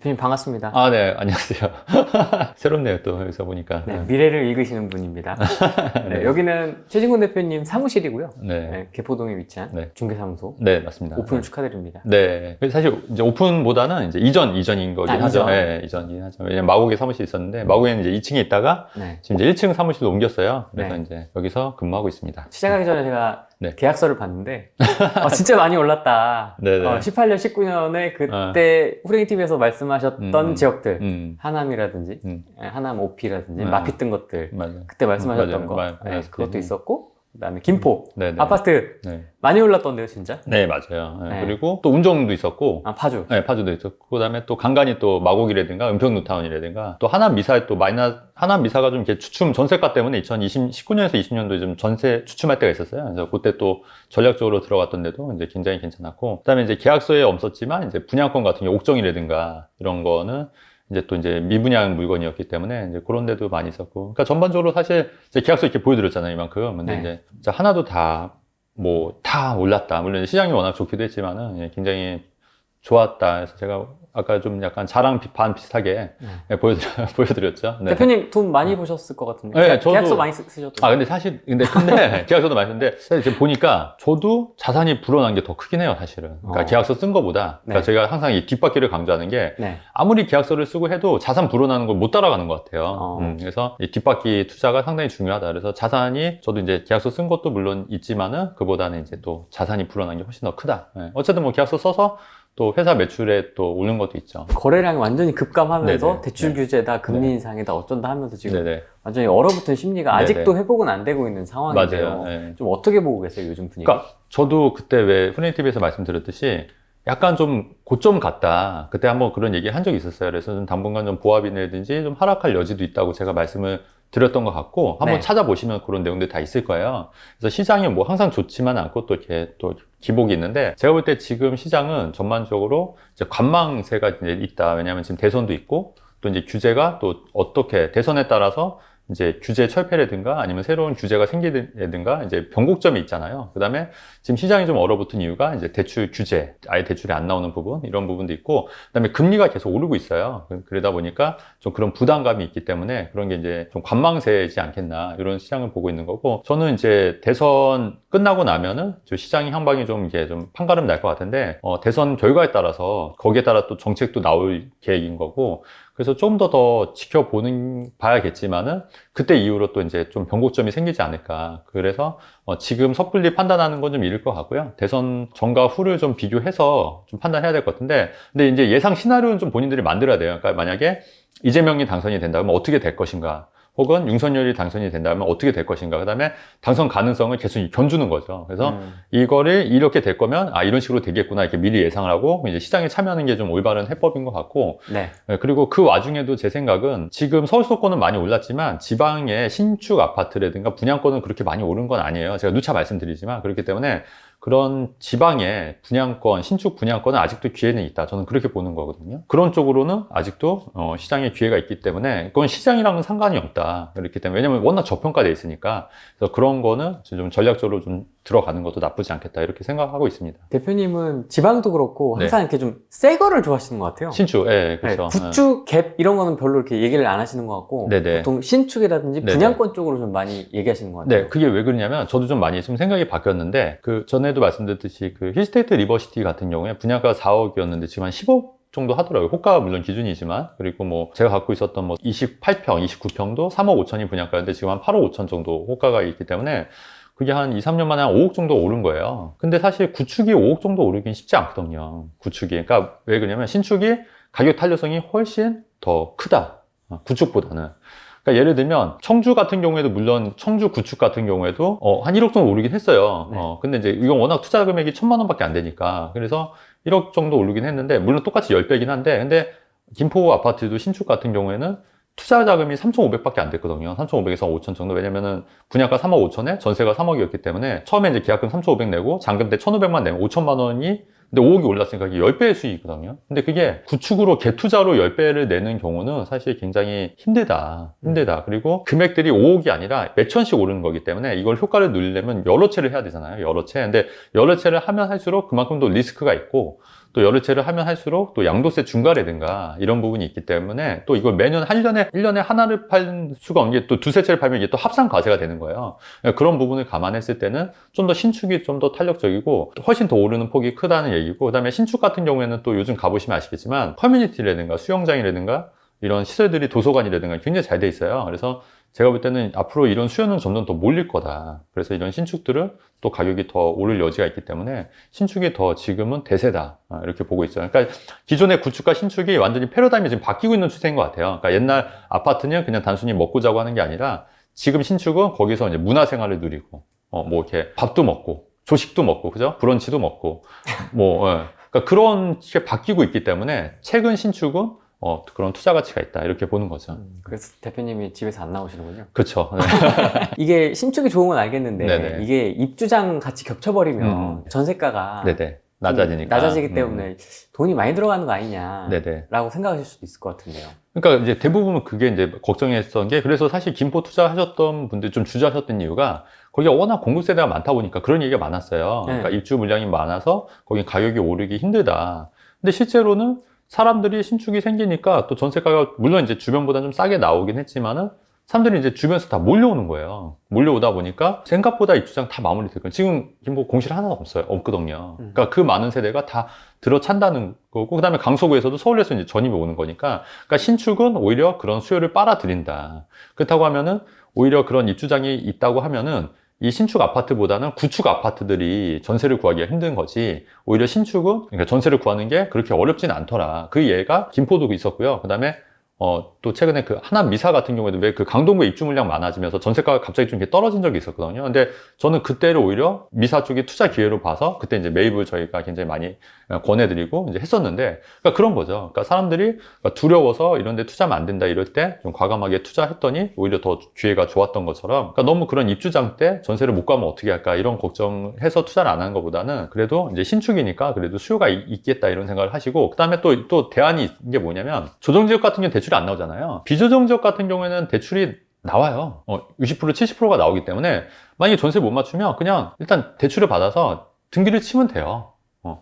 대표님 반갑습니다. 아, 네, 안녕하세요. 새롭네요, 또 여기서 보니까. 네, 미래를 읽으시는 분입니다. 네, 여기는 최진곤 대표님 사무실이고요. 네. 네, 개포동에 위치한 네. 중개사무소. 네, 맞습니다. 오픈을 네. 축하드립니다. 네. 사실 이제 오픈보다는 이제 이전인 거긴 하죠. 이전. 네, 이전이긴 하죠. 왜냐면 마곡에 사무실이 있었는데, 마곡에는 이제 2층에 있다가 네. 지금 이제 1층 사무실로 옮겼어요. 그래서 네. 이제 여기서 근무하고 있습니다. 시작하기 전에 제가 네. 계약서를 봤는데 진짜 많이 올랐다. 네네. 18년, 19년에 그때 후랭이TV에서 말씀하셨던 지역들 하남이라든지 하남 OP라든지 마피 뜬 것들 맞아요. 그때 말씀하셨던 거 네, 그것도 있었고 그다음에 김포 아파트 네. 많이 올랐던데요 진짜? 네, 맞아요. 네. 네. 그리고 또 운정도 있었고 파주. 네, 파주도 있었고 그다음에 또 간간히 또 마곡이라든가 은평뉴타운이라든가 또 하남 미사에 또 하남 미사가 좀 이렇게 추춤 전세가 때문에 19년에서 20년도에 좀 전세 추춤할 때가 있었어요. 그래서 그때 또 전략적으로 들어갔던데도 이제 굉장히 괜찮았고 그다음에 이제 계약서에 없었지만 이제 분양권 같은 경우 옥정이라든가 이런 거는 이제 또 이제 미분양 물건이었기 때문에 이제 그런 데도 많이 있었고. 그러니까 전반적으로 사실 이제 계약서 이렇게 보여드렸잖아요, 이만큼. 근데 네. 이제 진짜 하나도 다 올랐다. 물론 시장이 워낙 좋기도 했지만은 굉장히 좋았다. 그래서 제가 아까 좀 약간 자랑 반 비슷하게 보여드렸죠. 네. 대표님 돈 많이 버셨을 것 같은데. 네, 저도. 계약서 많이 쓰셨죠? 근데 계약서도 많이 썼는데, 사실 지금 보니까 저도 자산이 불어난 게 더 크긴 해요, 사실은. 그러니까 계약서 쓴 거보다. 그러니까 네. 제가 항상 이 뒷바퀴를 강조하는 게, 네. 아무리 계약서를 쓰고 해도 자산 불어나는 걸 못 따라가는 것 같아요. 그래서 이 뒷바퀴 투자가 상당히 중요하다. 그래서 자산이, 저도 이제 계약서 쓴 것도 물론 있지만은, 그보다는 이제 또 자산이 불어난 게 훨씬 더 크다. 네. 어쨌든 뭐 계약서 써서 또 회사 매출에 또 오른 것도 있죠. 거래량이 완전히 급감하면서 네네. 대출 규제다, 금리 인상이다, 어쩐다 하면서 지금 네네. 완전히 얼어붙은 심리가 네네. 아직도 회복은 안 되고 있는 상황인데요. 맞아요. 네. 좀 어떻게 보고 계세요, 요즘 분위기? 그러니까 저도 그때 왜 후네TV에서 말씀드렸듯이 약간 좀 고점 같다. 그때 한번 그런 얘기 한 적이 있었어요. 그래서 좀 당분간 좀 보합이라든지 좀 하락할 여지도 있다고 제가 말씀을 드렸던 것 같고 한번 찾아보시면 그런 내용들 다 있을 거예요. 그래서 시장이 뭐 항상 좋지만 않고 또 이렇게 또 기복이 있는데 제가 볼 때 지금 시장은 전반적으로 이제 관망세가 이제 있다. 왜냐하면 지금 대선도 있고 또 이제 규제가 또 어떻게 대선에 따라서 이제 규제 철폐라든가 아니면 새로운 규제가 생기든가 이제 변곡점이 있잖아요. 그다음에 지금 시장이 좀 얼어붙은 이유가 이제 대출 규제, 아예 대출이 안 나오는 부분, 이런 부분도 있고, 그다음에 금리가 계속 오르고 있어요. 그러다 보니까 좀 그런 부담감이 있기 때문에 그런 게 이제 좀 관망세이지 않겠나 이런 시장을 보고 있는 거고, 저는 이제 대선 끝나고 나면은 저 시장의 향방이 좀 이게 좀 판가름 날 것 같은데, 대선 결과에 따라서 거기에 따라 또 정책도 나올 계획인 거고. 그래서 좀 더 봐야겠지만은 그때 이후로 또 이제 좀 변곡점이 생기지 않을까. 그래서 지금 섣불리 판단하는 건 좀 이를 것 같고요. 대선 전과 후를 좀 비교해서 좀 판단해야 될 것 같은데, 근데 이제 예상 시나리오는 좀 본인들이 만들어야 돼요. 그러니까 만약에 이재명이 당선이 된다면 어떻게 될 것인가. 혹은 윤석열이 당선이 된다면 어떻게 될 것인가. 그 다음에 당선 가능성을 계속 견주는 거죠. 그래서 이거를 이렇게 될 거면 이런 식으로 되겠구나 이렇게 미리 예상을 하고 이제 시장에 참여하는 게 좀 올바른 해법인 것 같고. 네. 그리고 그 와중에도 제 생각은 지금 서울 수도권은 많이 올랐지만 지방의 신축 아파트라든가 분양권은 그렇게 많이 오른 건 아니에요. 제가 누차 말씀드리지만 그렇기 때문에 그런 지방의 분양권, 신축 분양권은 아직도 기회는 있다. 저는 그렇게 보는 거거든요. 그런 쪽으로는 아직도 시장에 기회가 있기 때문에 그건 시장이랑은 상관이 없다. 그렇기 때문에 왜냐면 워낙 저평가되어 있으니까 그래서 그런 거는 좀 전략적으로 좀 들어가는 것도 나쁘지 않겠다. 이렇게 생각하고 있습니다. 대표님은 지방도 그렇고 항상 이렇게 좀 새 거를 좋아하시는 것 같아요. 신축, 그렇죠. 구축, 갭 이런 거는 별로 이렇게 얘기를 안 하시는 것 같고 보통 신축이라든지 분양권 쪽으로 좀 많이 얘기하시는 것 같아요. 네, 그게 왜 그러냐면 저도 좀 많이 좀 생각이 바뀌었는데 그 전에도 말씀드렸듯이 그 힐스테이트 리버시티 같은 경우에 분양가가 4억이었는데 지금 한 10억 정도 하더라고요. 호가가 물론 기준이지만. 그리고 뭐 제가 갖고 있었던 뭐 28평, 29평도 3억 5천이 분양가인데 지금 한 8억 5천 정도 호가가 있기 때문에 그게 한 2, 3년 만에 한 5억 정도 오른 거예요. 근데 사실 구축이 5억 정도 오르긴 쉽지 않거든요. 구축이. 그러니까 왜 그러냐면 신축이 가격 탄력성이 훨씬 더 크다. 구축보다는. 그러니까 예를 들면 청주 같은 경우에도 물론 청주 구축 같은 경우에도 한 1억 정도 오르긴 했어요. 네. 근데 이제 이건 워낙 투자 금액이 1,000만 원밖에 안 되니까 그래서 1억 정도 오르긴 했는데 물론 똑같이 10배긴 한데 근데 김포 아파트도 신축 같은 경우에는 투자 자금이 3,500밖에 안 됐거든요. 3,500에서 5천 정도. 왜냐면은 분양가 3억 5천에 전세가 3억이었기 때문에 처음에 이제 계약금 3,500 내고 잔금 때 1,500만 내면 5천만 원이 근데 5억이 올랐으니까 이게 10배의 수익이거든요. 근데 그게 구축으로 갭투자로 10배를 내는 경우는 사실 굉장히 힘들다. 그리고 금액들이 5억이 아니라 몇천씩 오르는 거기 때문에 이걸 효과를 누리려면 여러 채를 해야 되잖아요. 여러 채. 근데 여러 채를 하면 할수록 그만큼 더 리스크가 있고 또 여러 채를 하면 할수록 또 양도세 중과라든가 이런 부분이 있기 때문에 또 이걸 매년 1년에 하나를 팔 수가 없는 게 또 두세 채를 팔면 이게 또 합산 과세가 되는 거예요. 그런 부분을 감안했을 때는 좀 더 신축이 좀 더 탄력적이고 훨씬 더 오르는 폭이 크다는 얘기고, 그 다음에 신축 같은 경우에는 또 요즘 가보시면 아시겠지만 커뮤니티라든가 수영장이라든가 이런 시설들이 도서관이라든가 굉장히 잘 돼 있어요. 그래서 제가 볼 때는 앞으로 이런 수요는 점점 더 몰릴 거다. 그래서 이런 신축들은 또 가격이 더 오를 여지가 있기 때문에 신축이 더 지금은 대세다. 이렇게 보고 있어요. 그러니까 기존의 구축과 신축이 완전히 패러다임이 지금 바뀌고 있는 추세인 것 같아요. 그러니까 옛날 아파트는 그냥 단순히 먹고 자고 하는 게 아니라 지금 신축은 거기서 이제 문화생활을 누리고, 뭐 이렇게 밥도 먹고, 조식도 먹고, 그죠? 브런치도 먹고, 그러니까 그런 식의 바뀌고 있기 때문에 최근 신축은 그런 투자 가치가 있다 이렇게 보는 거죠. 그래서 대표님이 집에서 안 나오시는군요. 그렇죠. 이게 신축이 좋은 건 알겠는데 네네. 이게 입주장 같이 겹쳐버리면 전세가가 네네. 낮아지니까. 낮아지기 때문에 돈이 많이 들어가는 거 아니냐라고 네네. 생각하실 수도 있을 것 같은데요. 그러니까 이제 대부분 그게 이제 걱정했던 게, 그래서 사실 김포 투자하셨던 분들 좀 주저하셨던 이유가 거기가 워낙 공급 세대가 많다 보니까 그런 얘기가 많았어요. 그러니까 입주 물량이 많아서 거기 가격이 오르기 힘들다. 근데 실제로는 사람들이 신축이 생기니까 또 전세가가 물론 이제 주변보다 좀 싸게 나오긴 했지만은 사람들이 이제 주변에서 다 몰려오는 거예요. 몰려오다 보니까 생각보다 입주장 다 마무리됐거든요. 지금 김포 공실 하나도 없거든요. 그러니까 그 많은 세대가 다 들어찬다는 거고, 그 다음에 강서구에서도 서울에서 이제 전입이 오는 거니까, 그러니까 신축은 오히려 그런 수요를 빨아들인다. 그렇다고 하면은 오히려 그런 입주장이 있다고 하면은 이 신축 아파트보다는 구축 아파트들이 전세를 구하기가 힘든 거지, 오히려 신축은 그러니까 전세를 구하는 게 그렇게 어렵진 않더라. 그 예가 김포도 있었고요. 그 다음에 또 최근에 그 하남 미사 같은 경우에도 왜 그 강동구에 입주 물량 많아지면서 전세가가 갑자기 좀 이렇게 떨어진 적이 있었거든요. 근데 저는 그때를 오히려 미사 쪽이 투자 기회로 봐서 그때 이제 매입을 저희가 굉장히 많이 권해드리고 이제 했었는데, 그러니까 그런 거죠. 그러니까 사람들이 두려워서 이런 데 투자하면 안 된다 이럴 때 좀 과감하게 투자했더니 오히려 더 기회가 좋았던 것처럼, 그러니까 너무 그런 입주장 때 전세를 못 가면 어떻게 할까 이런 걱정해서 투자를 안 하는 것보다는 그래도 이제 신축이니까 그래도 수요가 있겠다 이런 생각을 하시고, 그 다음에 또 대안이 있는 게 뭐냐면, 조정지역 같은 경우는 대출이 안 나오잖아요. 비조정지역 같은 경우에는 대출이 나와요. 60% 70%가 나오기 때문에 만약에 전세 못 맞추면 그냥 일단 대출을 받아서 등기를 치면 돼요.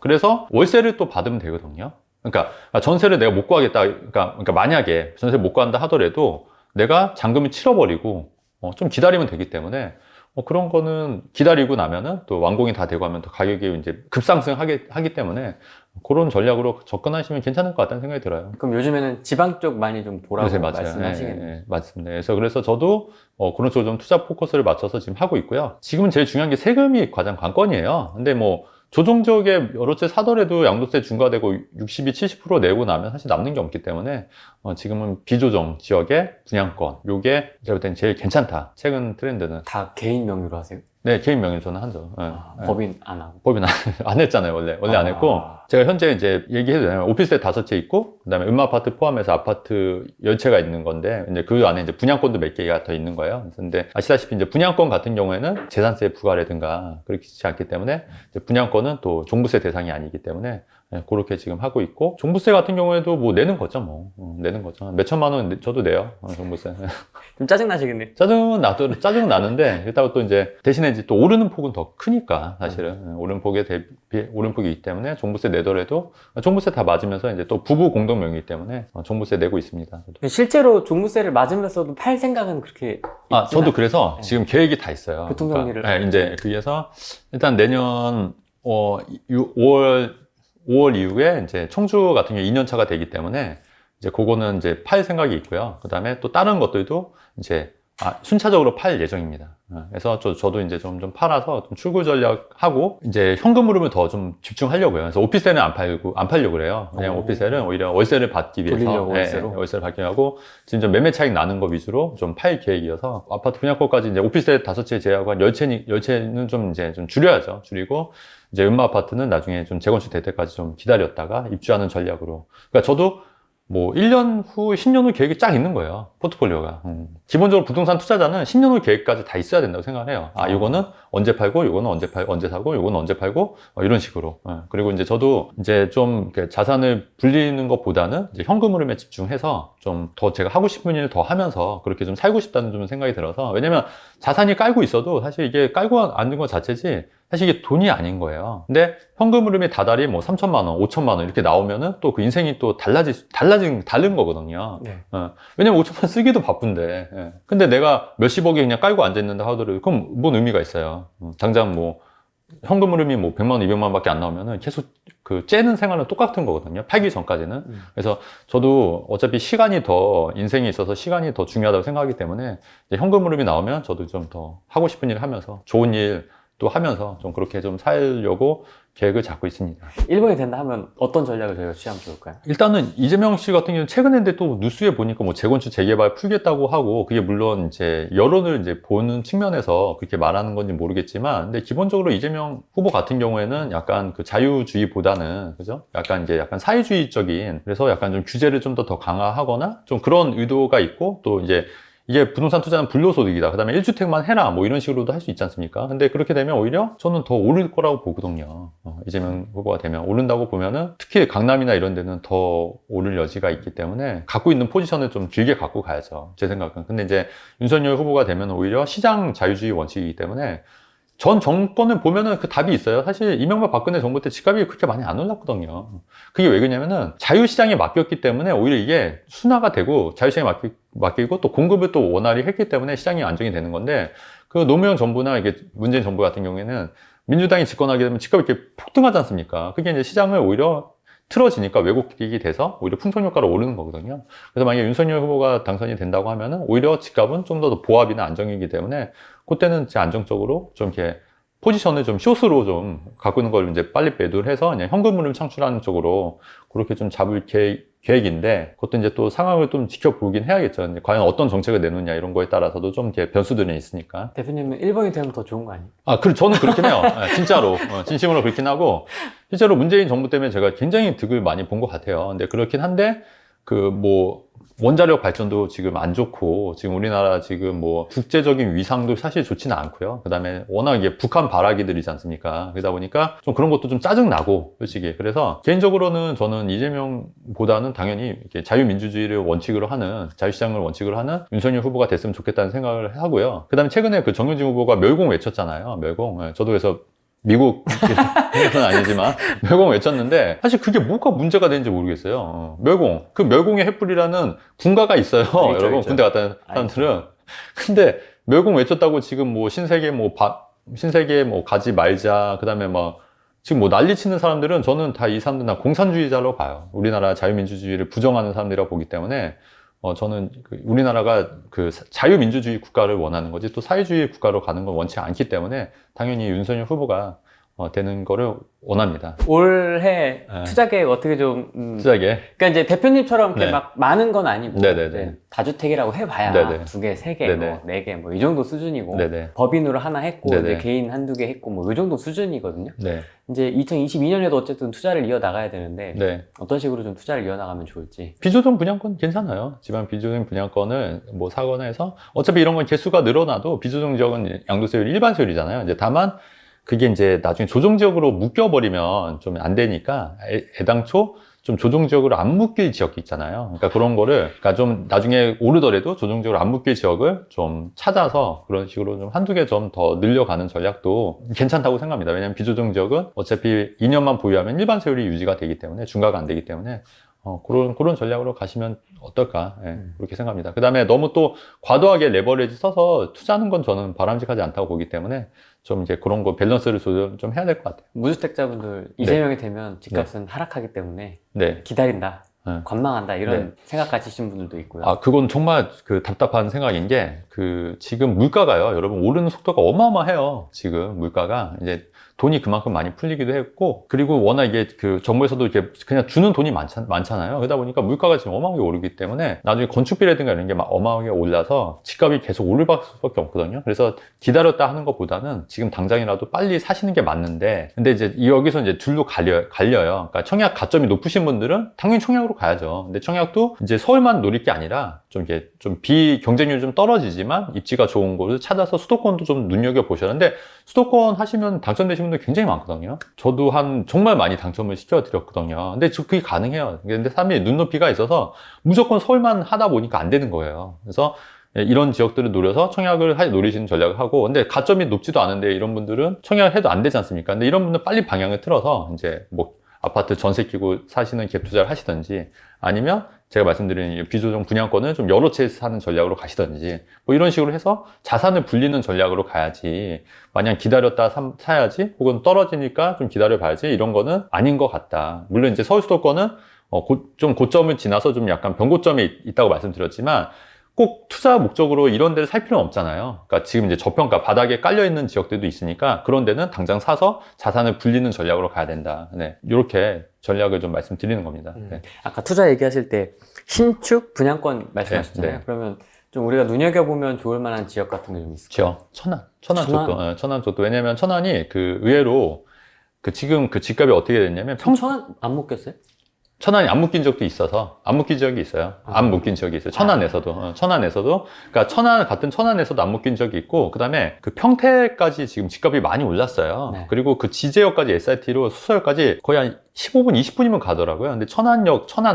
그래서 월세를 또 받으면 되거든요. 그러니까 전세를 내가 못 구하겠다. 그러니까 만약에 전세를 못 구한다 하더라도 내가 잔금을 치러버리고 좀 기다리면 되기 때문에 그런 거는 기다리고 나면은 또 완공이 다 되고 하면 또 가격이 이제 급상승하기 때문에 그런 전략으로 접근하시면 괜찮을 것 같다는 생각이 들어요. 그럼 요즘에는 지방 쪽 많이 좀 보라고 맞아요. 말씀하시겠네요. 네, 맞습니다. 그래서 저도 그런 쪽으로 좀 투자 포커스를 맞춰서 지금 하고 있고요. 지금은 제일 중요한 게 세금이 가장 관건이에요. 근데 뭐 조정지역에 여러 채 사더라도 양도세 중과되고 62, 70% 내고 나면 사실 남는 게 없기 때문에 지금은 비조정 지역의 분양권, 요게 제가 볼 때는 제일 괜찮다. 최근 트렌드는. 다 개인 명의로 하세요? 네, 개인 명의로 저는 하죠. 법인 안 하고? 법인 안 했잖아요, 원래 안 했고. 제가 현재 이제 얘기해도 되나요? 오피스텔 5채 있고, 그 다음에 음마아파트 포함해서 아파트 10채가 있는 건데, 이제 그 안에 이제 분양권도 몇 개가 더 있는 거예요. 근데 아시다시피 이제 분양권 같은 경우에는 재산세 부과라든가 그렇지 않기 때문에 이제 분양권은 또 종부세 대상이 아니기 때문에 그렇게 지금 하고 있고, 종부세 같은 경우에도 뭐 내는 거죠, 내는 거죠. 몇 천만 원 저도 내요, 종부세. 좀 짜증나시겠네요. 짜증은 나는데, 그렇다고 또 이제 대신에 이제 또 오르는 폭은 더 크니까, 사실은. 오름폭이기 때문에 종부세 내더라도 종부세 다 맞으면서 이제 또 부부 공동명의이기 때문에 종부세 내고 있습니다. 저도. 실제로 종부세를 맞으면서도 팔 생각은 그렇게 저도 그래서 지금 계획이 다 있어요. 교통정리를. 그러니까, 이제 그래서 일단 내년 5월 이후에 이제 청주 같은 경우 2년 차가 되기 때문에 이제 그거는 이제 팔 생각이 있고요. 그 다음에 또 다른 것들도 이제 순차적으로 팔 예정입니다. 그래서 저도 이제 좀 팔아서 좀 출구 전략하고 이제 현금 흐름을 더 좀 집중하려고요. 그래서 오피스텔은 안 팔려고 그래요. 그냥 오피스텔은 오히려 월세를 받기 위해서 월세를 받기 하고 지금 좀 매매 차익 나는 거 위주로 좀 팔 계획이어서 아파트 분양권까지 이제 오피스텔 5채 제외하고 한 10채는 좀 이제 좀 줄여야죠. 줄이고 이제 음마아파트는 나중에 좀 재건축 될 때까지 좀 기다렸다가 입주하는 전략으로. 그러니까 저도 뭐 1년 후, 10년 후 계획이 쫙 있는 거예요. 포트폴리오가. 기본적으로 부동산 투자자는 10년 후 계획까지 다 있어야 된다고 생각을 해요. 요거는 언제 팔고, 요거는 언제 사고, 요거는 언제 팔고, 이런 식으로. 그리고 이제 저도 이제 좀 자산을 불리는 것보다는 이제 현금 흐름에 집중해서 좀 더 제가 하고 싶은 일을 더 하면서 그렇게 좀 살고 싶다는 좀 생각이 들어서, 왜냐면 자산이 깔고 있어도 사실 이게 깔고 앉는 것 자체지 사실 이게 돈이 아닌 거예요. 근데 현금 흐름이 다달이 뭐 3천만 원, 5천만 원 이렇게 나오면은 또 그 인생이 또 다른 거거든요. 네. 왜냐면 5천만 원 쓰기도 바쁜데. 예. 근데 내가 몇십억이 그냥 깔고 앉아있는다 하더라도 그럼 뭔 의미가 있어요. 당장 뭐 현금 흐름이 뭐 100만 원, 200만 원밖에 안 나오면은 계속 그 째는 생활은 똑같은 거거든요. 팔기 전까지는. 그래서 저도 어차피 인생에 있어서 시간이 더 중요하다고 생각하기 때문에 이제 현금 흐름이 나오면 저도 좀 더 하고 싶은 일 하면서 좋은 일 또 하면서 좀 그렇게 좀 살려고 계획을 잡고 있습니다. 1번이 된다 하면 어떤 전략을 저희가 취하면 좋을까요? 일단은 이재명 씨 같은 경우는 최근에 또 뉴스에 보니까 뭐 재건축 재개발 풀겠다고 하고 그게 물론 이제 여론을 이제 보는 측면에서 그렇게 말하는 건지 모르겠지만 근데 기본적으로 이재명 후보 같은 경우에는 약간 그 자유주의보다는 그죠? 약간 사회주의적인 그래서 약간 좀 규제를 좀 더 강화하거나 좀 그런 의도가 있고 또 이제 이게 부동산 투자는 불로소득이다. 그 다음에 1주택만 해라. 뭐 이런 식으로도 할 수 있지 않습니까? 근데 그렇게 되면 오히려 저는 더 오를 거라고 보거든요. 이재명 후보가 되면 오른다고 보면은 특히 강남이나 이런 데는 더 오를 여지가 있기 때문에 갖고 있는 포지션을 좀 길게 갖고 가야죠. 제 생각은. 근데 이제 윤석열 후보가 되면 오히려 시장 자유주의 원칙이기 때문에 전 정권을 보면은 그 답이 있어요. 사실 이명박 박근혜 정부 때 집값이 그렇게 많이 안 올랐거든요. 그게 왜 그러냐면은 자유시장에 맡겼기 때문에 오히려 이게 순화가 되고 자유시장에 맡기고 또 공급을 또 원활히 했기 때문에 시장이 안정이 되는 건데 그 노무현 정부나 이게 문재인 정부 같은 경우에는 민주당이 집권하게 되면 집값이 이렇게 폭등하지 않습니까? 그게 이제 시장을 오히려 틀어지니까 왜곡이 돼서 오히려 풍선 효과로 오르는 거거든요. 그래서 만약에 윤석열 후보가 당선이 된다고 하면은 오히려 집값은 좀 더 보합이나 안정이기 때문에 그때는 이제 안정적으로 좀 이렇게 포지션을 좀 숏으로 좀 갖고 있는 걸 이제 빨리 매도를 해서 그냥 현금 흐름 창출하는 쪽으로 그렇게 좀 잡을 계획인데 그것도 이제 또 상황을 좀 지켜보긴 해야겠죠. 이제 과연 어떤 정책을 내놓냐 이런 거에 따라서도 좀 이렇게 변수들이 있으니까. 대표님은 1번이 되면 더 좋은 거 아니에요? 저는 그렇긴 해요. 진짜로. 진심으로 그렇긴 하고 실제로 문재인 정부 때문에 제가 굉장히 득을 많이 본 것 같아요. 근데 그렇긴 한데 원자력 발전도 지금 안 좋고, 지금 우리나라 지금 뭐 국제적인 위상도 사실 좋지는 않고요. 그 다음에 워낙 이게 북한 발아기들이지 않습니까? 그러다 보니까 좀 그런 것도 좀 짜증나고, 솔직히. 그래서 개인적으로는 저는 이재명보다는 당연히 이렇게 자유민주주의를 원칙으로 하는, 자유시장을 원칙으로 하는 윤석열 후보가 됐으면 좋겠다는 생각을 하고요. 그 다음에 최근에 그 정유진 후보가 멸공 외쳤잖아요. 멸공. 저도 그래서 미국 은 아니지만 멸공 외쳤는데 사실 그게 뭐가 문제가 되는지 모르겠어요. 그 멸공의 횃불이라는 군가가 있어요. 여러분 군대 갔다 온 사람들은. 근데 멸공 외쳤다고 지금 뭐 신세계 가지 말자 그다음에 막 지금 뭐 난리치는 사람들은 저는 다 이 사람들 다 공산주의자로 봐요. 우리나라 자유민주주의를 부정하는 사람들이라고 보기 때문에 저는 우리나라가 그 자유민주주의 국가를 원하는 거지 또 사회주의 국가로 가는 건 원치 않기 때문에 당연히 윤석열 후보가 되는 거를 원합니다. 올해 투자 계획 어떻게 좀 투자 계획? 그러니까 이제 대표님처럼 이렇게 막 많은 건 아니고 네네네. 다주택이라고 해봐야 네네. 2개, 3개, 뭐 4개 뭐 이 정도 수준이고 네네. 법인으로 하나 했고 네네. 이제 개인 한두 개 했고 뭐 이 정도 수준이거든요. 네. 이제 2022년에도 어쨌든 투자를 이어나가야 되는데 네. 어떤 식으로 좀 투자를 이어나가면 좋을지. 비조정 분양권 괜찮아요. 지방 비조정 분양권을 뭐 사거나 해서 어차피 이런 건 개수가 늘어나도 비조정 지역은 양도세율이 일반 세율이잖아요. 이제 다만 그게 이제 나중에 조정지역으로 묶여버리면 좀 안 되니까 애당초 좀 조정지역으로 안 묶일 지역이 있잖아요. 그러니까 그런 거를, 그러니까 좀 나중에 오르더라도 조정지역으로 안 묶일 지역을 좀 찾아서 그런 식으로 좀 한두 개 좀 더 늘려가는 전략도 괜찮다고 생각합니다. 왜냐하면 비조정 지역은 어차피 2년만 보유하면 일반 세율이 유지가 되기 때문에 중과가 안 되기 때문에 그런 전략으로 가시면 어떨까 그렇게 생각합니다. 그 다음에 너무 또 과도하게 레버리지 써서 투자하는 건 저는 바람직하지 않다고 보기 때문에 좀 이제 그런 거 밸런스를 조절 좀 해야 될 것 같아요. 무주택자분들 이재명이 되면 집값은 하락하기 때문에 기다린다. 관망한다 이런 생각 가지신 분들도 있고요. 그건 정말 그 답답한 생각인 게 지금 물가가요, 여러분 오르는 속도가 어마어마해요. 지금 물가가 이제 돈이 그만큼 많이 풀리기도 했고, 그리고 워낙 이게 그 정부에서도 이렇게 그냥 주는 돈이 많잖아요. 그러다 보니까 물가가 지금 어마어마하게 오르기 때문에 나중에 건축비라든가 이런 게 막 어마어마하게 올라서 집값이 계속 오를 수밖에 없거든요. 그래서 기다렸다 하는 것보다는 지금 당장이라도 빨리 사시는 게 맞는데, 근데 이제 여기서 이제 둘로 갈려요. 그러니까 청약 가점이 높으신 분들은 당연히 청약으로 가야죠. 근데 청약도 이제 서울만 노릴 게 아니라 좀 이렇게 좀 비경쟁률이 좀 떨어지지만 입지가 좋은 곳을 찾아서 수도권도 좀 눈여겨보셔야 하는데, 수도권 하시면 당첨되신 분들 굉장히 많거든요. 저도 정말 많이 당첨을 시켜드렸거든요. 근데 그게 가능해요. 근데 사람이 눈높이가 있어서 무조건 서울만 하다 보니까 안 되는 거예요. 그래서 이런 지역들을 노려서 청약을 노리시는 전략을 하고, 근데 가점이 높지도 않은데 이런 분들은 청약을 해도 안 되지 않습니까? 근데 이런 분들은 빨리 방향을 틀어서 이제 뭐 아파트 전세 끼고 사시는 갭 투자를 하시든지, 아니면 제가 말씀드린 비조정 분양권을 좀 여러 채 사는 전략으로 가시든지, 뭐 이런 식으로 해서 자산을 불리는 전략으로 가야지, 마냥 기다렸다 사야지, 혹은 떨어지니까 좀 기다려 봐야지, 이런 거는 아닌 것 같다. 물론 이제 서울 수도권은 좀 고점을 지나서 좀 약간 변고점에 있다고 말씀드렸지만, 꼭 투자 목적으로 이런 데를 살 필요는 없잖아요. 그러니까 지금 이제 저평가 바닥에 깔려 있는 지역들도 있으니까 그런 데는 당장 사서 자산을 불리는 전략으로 가야 된다. 네, 이렇게 전략을 좀 말씀드리는 겁니다. 네. 아까 투자 얘기하실 때 신축 분양권 말씀하셨잖아요. 네. 그러면 좀 우리가 눈여겨보면 좋을 만한 지역 같은 게 좀 있을까요? 천안 쪽도, 천안 쪽도. 왜냐면 천안이 그 의외로 지금 그 집값이 어떻게 됐냐면 천안 안 묶였어요? 천안이 안 묶인 적도 있어서, 안 묶인 지역이 있어요. 안 묶인 지역이 있어요. 천안에서도. 그러니까 같은 천안에서도 안 묶인 적이 있고, 그 다음에 그 평택까지 지금 집값이 많이 올랐어요. 네. 그리고 그 지제역까지 SRT로 수서역까지 거의 한 15분, 20분이면 가더라고요. 근데 천안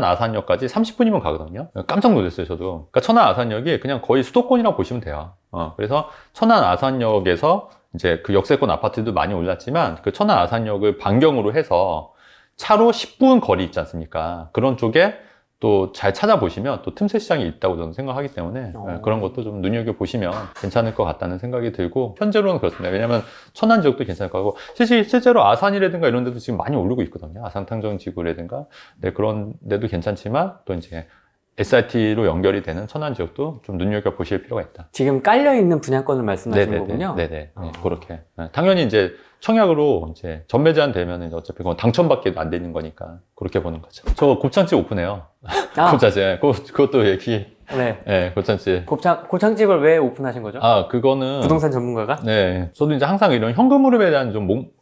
아산역까지 30분이면 가거든요. 깜짝 놀랐어요, 저도. 그러니까 천안 아산역이 그냥 거의 수도권이라고 보시면 돼요. 그래서 천안 아산역에서 이제 그 역세권 아파트도 많이 올랐지만, 그 천안 아산역을 반경으로 해서 차로 10분 거리 있지 않습니까? 그런 쪽에 또 잘 찾아보시면 또 틈새 시장이 있다고 저는 생각하기 때문에 그런 것도 좀 눈여겨보시면 괜찮을 것 같다는 생각이 들고, 현재로는 그렇습니다. 왜냐하면 천안 지역도 괜찮을 것 같고, 실제로 아산이라든가 이런 데도 지금 많이 오르고 있거든요. 아산탕정지구라든가. 네, 그런 데도 괜찮지만 또 이제 SRT로 연결이 되는 천안 지역도 좀 눈여겨보실 필요가 있다. 지금 깔려있는 분양권을 말씀하시는 거군요? 네네. 그렇게. 당연히 이제 청약으로 이제 전매 제한 되면 이제 어차피 그건 당첨밖에 안 되는 거니까 그렇게 보는 거죠. 저 곱창집 오픈해요. 곱창집. 그것도 얘기. 네. 네, 곱창집. 곱창집을 왜 오픈하신 거죠? 그거는. 부동산 전문가가? 네. 저도 이제 항상 이런 현금 흐름에 대한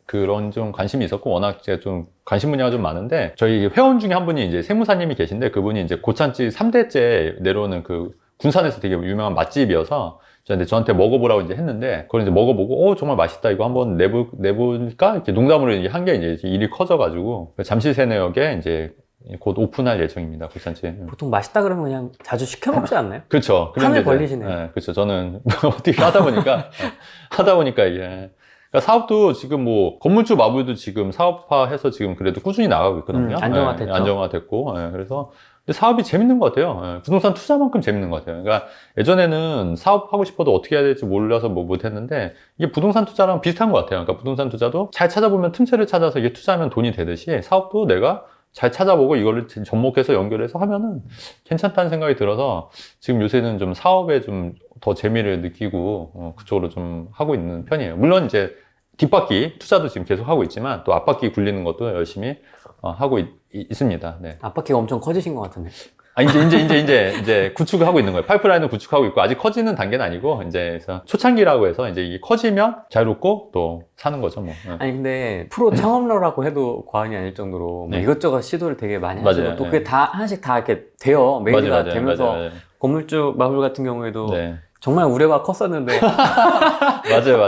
그런 좀 관심이 있었고, 워낙 제가 좀 관심 분야가 좀 많은데, 저희 회원 중에 한 분이 이제 세무사님이 계신데, 그분이 이제 고창집 3대째 내려오는 그 군산에서 되게 유명한 맛집이어서, 저한테 먹어보라고 이제 했는데, 그걸 이제 먹어보고, 정말 맛있다. 이거 한번 내볼까? 이렇게 농담으로 한 게 이제 일이 커져가지고, 잠실세내역에 이제 곧 오픈할 예정입니다, 고창집. 보통 맛있다 그러면 그냥 자주 시켜 먹지 않나요? 그렇죠. 한을 벌리시네요. 네, 그렇죠. 저는 어떻게 하다 보니까 이게. 그러니까 사업도 지금 뭐 건물주 마블도 지금 사업화해서 지금 그래도 꾸준히 나가고 있거든요. 안정화됐죠. 안정화됐고. 그래서 근데 사업이 재밌는 것 같아요. 부동산 투자만큼 재밌는 것 같아요. 그러니까 예전에는 사업하고 싶어도 어떻게 해야 될지 몰라서 못했는데, 이게 부동산 투자랑 비슷한 것 같아요. 그러니까 부동산 투자도 잘 찾아보면 틈새를 찾아서 이게 투자하면 돈이 되듯이, 사업도 내가 잘 찾아보고 이거를 접목해서 연결해서 하면은 괜찮다는 생각이 들어서, 지금 요새는 좀 사업에 좀 더 재미를 느끼고 그쪽으로 좀 하고 있는 편이에요. 물론 이제 뒷바퀴 투자도 지금 계속 하고 있지만, 또 앞바퀴 굴리는 것도 열심히 하고 있습니다. 네. 앞바퀴가 엄청 커지신 것 같은데. 이제 구축을 하고 있는 거예요. 파이프라인을 구축하고 있고, 아직 커지는 단계는 아니고, 이제 그래서 초창기라고 해서 이제 이게 커지면 자유롭고 또 사는 거죠, 뭐. 아니, 근데 프로 창업러라고 해도 과언이 아닐 정도로 뭐 네. 이것저것 시도를 되게 많이 맞아요. 하시고, 또 그게 다 하나씩 다 이렇게 돼요. 메이드가 되면서. 맞아요. 건물주 마블 같은 경우에도 네. 정말 우려가 컸었는데. 맞아요.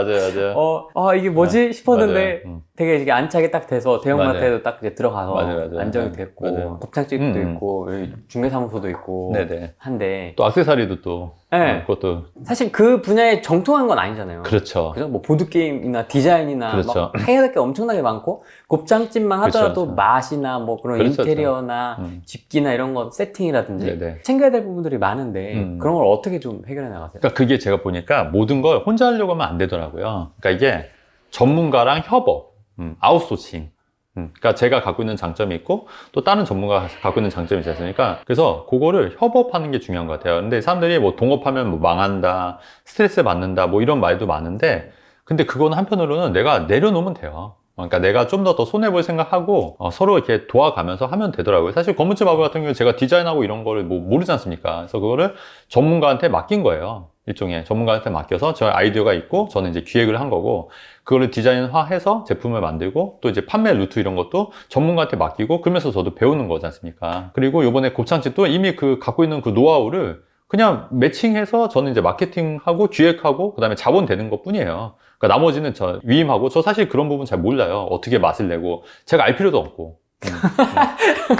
이게 뭐지? 싶었는데 맞아요. 되게 이게 안착이 딱 돼서 대형마트에도 맞아요. 딱 이제 들어가서 맞아요. 안정이 됐고, 맞아요. 곱창집도 있고, 여기 중개사무소도 있고, 네네. 한데. 또 액세서리도 또. 네. 그것도. 사실 그 분야에 정통한 건 아니잖아요. 그렇죠. 그죠? 뭐 보드게임이나 디자인이나 그렇죠. 막 해야 될 게 엄청나게 많고, 곱창집만 하더라도 그렇죠. 맛이나 뭐 그런 그렇죠. 인테리어나 집기나 이런 거 세팅이라든지 네네. 챙겨야 될 부분들이 많은데 그런 걸 어떻게 좀 해결해 나가세요? 그러니까 그게 제가 보니까 모든 걸 혼자 하려고 하면 안 되더라고요. 그러니까 이게 전문가랑 협업, 아웃소싱. 그러니까 제가 갖고 있는 장점이 있고 또 다른 전문가가 갖고 있는 장점이 있지 않습니까? 그래서 그거를 협업하는 게 중요한 것 같아요. 근데 사람들이 뭐 동업하면 뭐 망한다, 스트레스 받는다, 뭐 이런 말도 많은데, 근데 그거는 한편으로는 내가 내려놓으면 돼요. 그러니까 내가 좀 더 손해볼 생각하고 서로 이렇게 도와가면서 하면 되더라고요. 사실 건물주 마블 같은 경우는 제가 디자인하고 이런 거를 뭐 모르지 않습니까? 그래서 그거를 전문가한테 맡긴 거예요. 일종의 전문가한테 맡겨서 저 아이디어가 있고 저는 이제 기획을 한 거고, 그거를 디자인화해서 제품을 만들고 또 이제 판매 루트 이런 것도 전문가한테 맡기고, 그러면서 저도 배우는 거지 않습니까? 그리고 이번에 곱창집도 이미 그 갖고 있는 그 노하우를 그냥 매칭해서 저는 이제 마케팅하고 기획하고 그다음에 자본 되는 것 뿐이에요. 그러니까 나머지는 저 위임하고, 저 사실 그런 부분 잘 몰라요. 어떻게 맛을 내고 제가 알 필요도 없고.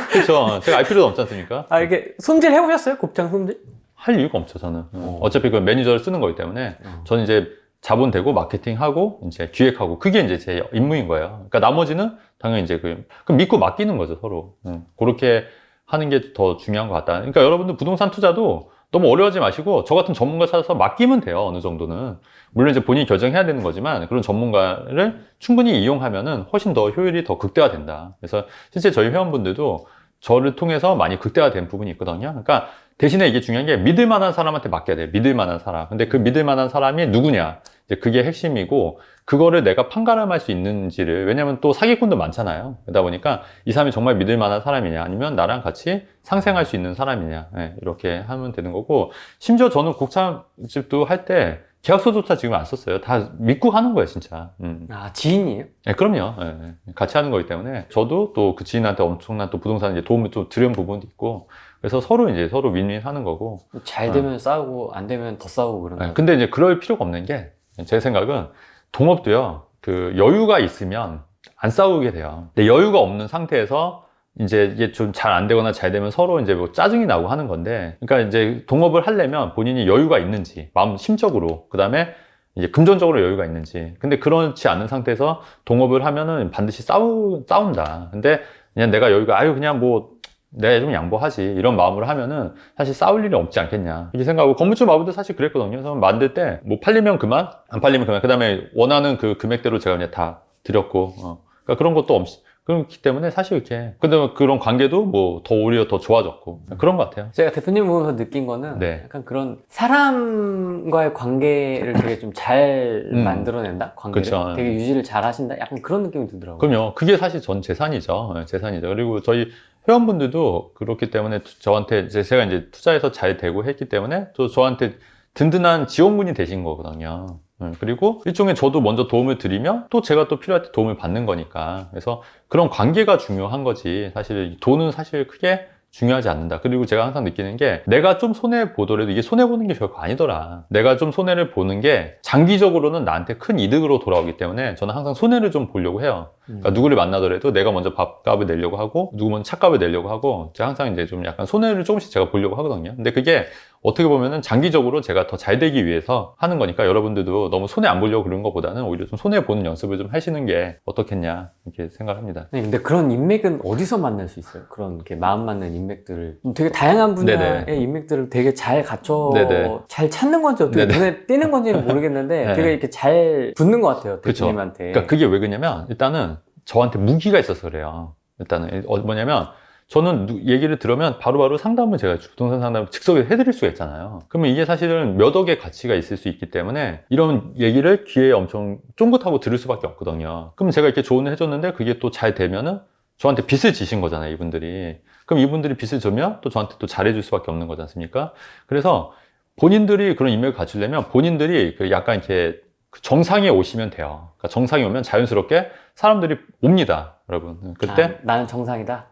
그렇죠. 제가 알 필요도 없지 않습니까? 이게 손질 해보셨어요? 곱창 손질? 할 이유가 없죠, 저는. 어차피 그 매니저를 쓰는 거기 때문에 저는 이제 자본 되고 마케팅하고 이제 기획하고 그게 이제 제 임무인 거예요. 그러니까 나머지는 당연히 이제 그럼 믿고 맡기는 거죠, 서로. 그렇게 하는 게 더 중요한 것 같다. 그러니까 여러분들 부동산 투자도 너무 어려워하지 마시고 저 같은 전문가 찾아서 맡기면 돼요, 어느 정도는. 물론 이제 본인이 결정해야 되는 거지만 그런 전문가를 충분히 이용하면은 훨씬 더 효율이 더 극대화된다. 그래서 실제 저희 회원분들도 저를 통해서 많이 극대화된 부분이 있거든요. 그러니까 대신에 이게 중요한 게 믿을 만한 사람한테 맡겨야 돼요. 믿을 만한 사람. 근데 그 믿을 만한 사람이 누구냐? 이제 그게 핵심이고 그거를 내가 판가름할 수 있는지를, 왜냐면 또 사기꾼도 많잖아요. 그러다 보니까 이 사람이 정말 믿을 만한 사람이냐 아니면 나랑 같이 상생할 수 있는 사람이냐, 이렇게 하면 되는 거고, 심지어 저는 곡차집도 할 때 계약서조차 지금 안 썼어요. 다 믿고 하는 거예요, 진짜. 아, 지인이에요? 네, 그럼요. 같이 하는 거기 때문에 저도 또 그 지인한테 엄청난 또 부동산 이제 도움을 좀 드린 부분도 있고, 그래서 서로 윈윈 하는 거고. 잘 되면 싸우고 안 되면 더 싸우고 그런 거. 근데 이제 그럴 필요가 없는 게, 제 생각은 동업도요, 그 여유가 있으면 안 싸우게 돼요. 근데 여유가 없는 상태에서 이제 이게 좀 잘 안 되거나 잘 되면 서로 이제 뭐 짜증이 나고 하는 건데, 그러니까 이제 동업을 하려면 본인이 여유가 있는지, 마음 심적으로, 그 다음에 이제 금전적으로 여유가 있는지. 근데 그렇지 않은 상태에서 동업을 하면은 반드시 싸운다. 근데 그냥 내가 여유가, 그냥 뭐 내가 좀 양보하지, 이런 마음으로 하면은 사실 싸울 일이 없지 않겠냐, 이렇게 생각하고, 건물주 마블도 사실 그랬거든요. 그래서 만들 때 뭐 팔리면 그만, 안 팔리면 그만, 그 다음에 원하는 그 금액대로 제가 그냥 다 드렸고, 그러니까 그런 것도 그렇기 때문에 사실 이렇게, 근데 그런 관계도 뭐 더 오히려 더 좋아졌고, 그런 것 같아요. 제가 대표님 보면서 느낀 거는 약간 그런 사람과의 관계를 되게 좀 잘 만들어낸다? 관계를 그쵸. 되게 유지를 잘 하신다? 약간 그런 느낌이 들더라고요. 그럼요. 그게 사실 전 재산이죠. 재산이죠. 그리고 저희 회원분들도 그렇기 때문에 저한테 제가 이제 투자해서 잘 되고 했기 때문에 또 저한테 든든한 지원군이 되신 거거든요. 그리고 일종의 저도 먼저 도움을 드리면 또 제가 또 필요할 때 도움을 받는 거니까. 그래서 그런 관계가 중요한 거지, 사실 돈은 사실 크게 중요하지 않는다. 그리고 제가 항상 느끼는 게, 내가 좀 손해보더라도 이게 손해보는 게 결코 아니더라. 내가 좀 손해를 보는 게 장기적으로는 나한테 큰 이득으로 돌아오기 때문에 저는 항상 손해를 좀 보려고 해요. 그러니까 누구를 만나더라도 내가 먼저 밥값을 내려고 하고, 누구 먼저 차값을 내려고 하고, 제가 항상 이제 좀 약간 손해를 조금씩 제가 보려고 하거든요. 근데 그게 어떻게 보면은 장기적으로 제가 더 잘 되기 위해서 하는 거니까, 여러분들도 너무 손해 안 보려고 그런 것보다는 오히려 좀 손해 보는 연습을 좀 하시는 게 어떻겠냐, 이렇게 생각합니다. 네, 근데 그런 인맥은 어디서 만날 수 있어요? 그런 이렇게 마음 맞는 인맥들을, 되게 다양한 분야의 네네. 인맥들을 되게 잘 갖춰, 네네. 잘 찾는 건지 어떻게 네네. 눈에 띄는 건지는 모르겠는데 되게 이렇게 잘 붙는 것 같아요, 대표님한테. 그러니까 그게 왜 그러냐면, 일단은 저한테 무기가 있어서 그래요. 일단은 뭐냐면, 저는 얘기를 들으면 바로바로 상담을, 제가 부동산 상담을 즉석에 해드릴 수가 있잖아요. 그러면 이게 사실은 몇 억의 가치가 있을 수 있기 때문에 이런 얘기를 귀에 엄청 쫑긋하고 들을 수밖에 없거든요. 그럼 제가 이렇게 조언을 해줬는데 그게 또 잘 되면은 저한테 빚을 지신 거잖아요, 이분들이. 그럼 이분들이 빚을 져면 또 저한테 또 잘해줄 수밖에 없는 거지 않습니까? 그래서 본인들이 그런 인맥을 갖추려면 본인들이 약간 이렇게 정상에 오시면 돼요. 그러니까 정상에 오면 자연스럽게 사람들이 옵니다, 여러분. 그때 나는 정상이다.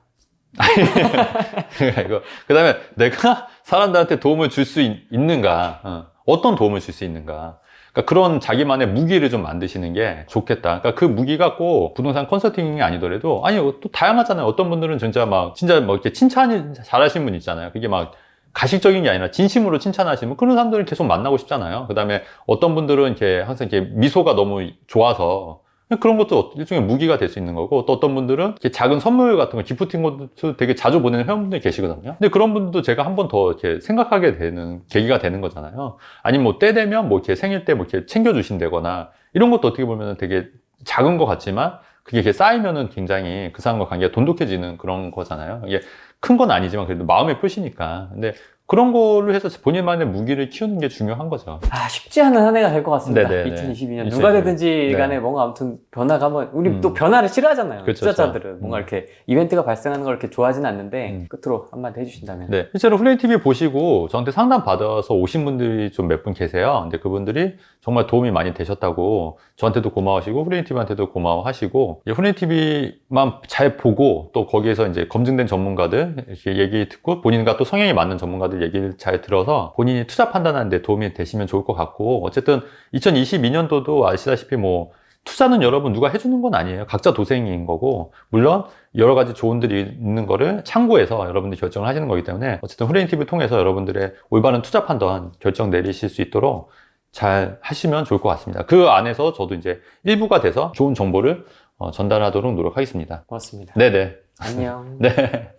그 다음에 내가 사람들한테 도움을 줄 수 있는가, 어떤 도움을 줄 수 있는가, 그러니까 그런 자기만의 무기를 좀 만드시는 게 좋겠다. 그러니까 그 무기가 꼭 부동산 컨설팅이 아니더라도, 아니 또 다양하잖아요. 어떤 분들은 진짜 뭐 이렇게 칭찬이 잘하시는 분 있잖아요. 그게 막 가식적인 게 아니라 진심으로 칭찬하시면 그런 사람들을 계속 만나고 싶잖아요. 그 다음에 어떤 분들은 이렇게 항상 이렇게 미소가 너무 좋아서, 그런 것도 일종의 무기가 될 수 있는 거고, 또 어떤 분들은 이렇게 작은 선물 같은 거, 기프팅 것도 되게 자주 보내는 회원분들이 계시거든요. 근데 그런 분들도 제가 한 번 더 이렇게 생각하게 되는 계기가 되는 거잖아요. 아니면 뭐 때 되면 뭐 이렇게 생일 때 뭐 이렇게 챙겨주신다거나, 이런 것도 어떻게 보면 되게 작은 것 같지만 그게 이렇게 쌓이면은 굉장히 그 사람과 관계가 돈독해지는 그런 거잖아요. 이게 큰 건 아니지만 그래도 마음의 표시니까. 근데 그런 걸로 해서 본인만의 무기를 키우는 게 중요한 거죠. 쉽지 않은 한 해가 될 것 같습니다. 네네네. 2022년. 누가 되든지 간에 뭔가 아무튼 변화가 우리 또 변화를 싫어하잖아요. 그렇죠, 투자자들은. 뭔가 이렇게 이벤트가 발생하는 걸 이렇게 좋아하진 않는데, 끝으로 한마디 해주신다면. 네. 실제로 플레이TV 보시고 저한테 상담 받아서 오신 분들이 좀 몇 분 계세요. 근데 그분들이 정말 도움이 많이 되셨다고 저한테도 고마워하시고 플레이TV한테도 고마워하시고, 플레이TV만 잘 보고 또 거기에서 이제 검증된 전문가들 이렇게 얘기 듣고 본인과 또 성향이 맞는 전문가들 얘기를 잘 들어서 본인이 투자 판단하는 데 도움이 되시면 좋을 것 같고, 어쨌든 2022년도도 아시다시피 뭐 투자는 여러분 누가 해주는 건 아니에요. 각자 도생인 거고, 물론 여러 가지 조언들이 있는 거를 참고해서 여러분들이 결정을 하시는 거기 때문에 어쨌든 후레인TV를 통해서 여러분들의 올바른 투자 판단 결정 내리실 수 있도록 잘 하시면 좋을 것 같습니다. 그 안에서 저도 이제 일부가 돼서 좋은 정보를 전달하도록 노력하겠습니다. 고맙습니다. 네네. 안녕. 네.